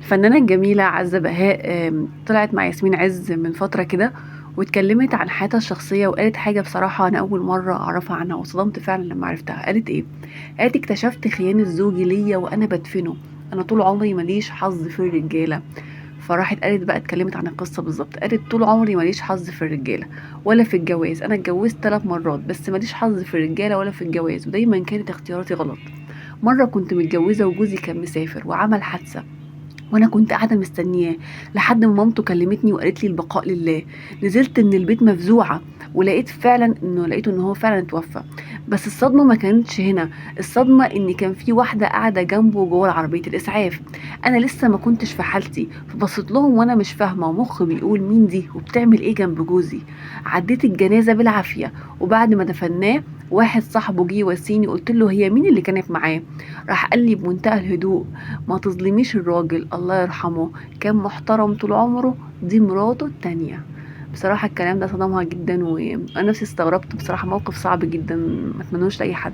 الفنانة الجميلة عزة بهاء طلعت مع ياسمين عز من فترة كده، واتكلمت عن حياتها الشخصية وقالت حاجة بصراحة أنا أول مرة أعرفها عنها وصدمت فعلا لما عرفتها. قالت إيه؟ قالت اكتشفت خيانة زوجي ليا وأنا بدفنه. أنا طول عمري ماليش حظ في الرجالة. فراحت قالت بقى اتكلمت عن القصة بالظبط. قالت طول عمري ماليش حظ في الرجالة ولا في الجواز. أنا اتجوزت 3 مرات بس ماليش حظ في الرجالة ولا في الجواز، ودايما كانت اختياراتي غلط. مرة كنت متجوزة وجوزي كان مسافر وعمل حادثة وانا كنت قاعده مستنياه لحد ما مامته كلمتني وقالت لي البقاء لله. نزلت من البيت مفزوعه لقيته ان هو فعلا اتوفى. بس الصدمه ما كانتش هنا. الصدمه ان كان في واحده قاعده جنبه جوه عربيه الاسعاف. انا لسه ما كنتش في حالتي، فبصيت لهم وانا مش فاهمه ومخي بيقول مين دي وبتعمل ايه جنب جوزي. عديت الجنازه بالعافيه، وبعد ما دفناه واحد صاحبه جه يواسيني. قلت له هي مين اللي كانت معاه؟ راح قال لي بمنتهى الهدوء ما تظلميش الراجل، الله يرحمه كان محترم طول عمره، دي مراته التانية. بصراحة الكلام ده صدمها جدا، وانا نفسي استغربت. بصراحة موقف صعب جدا، ما اتمنوش لاي حد.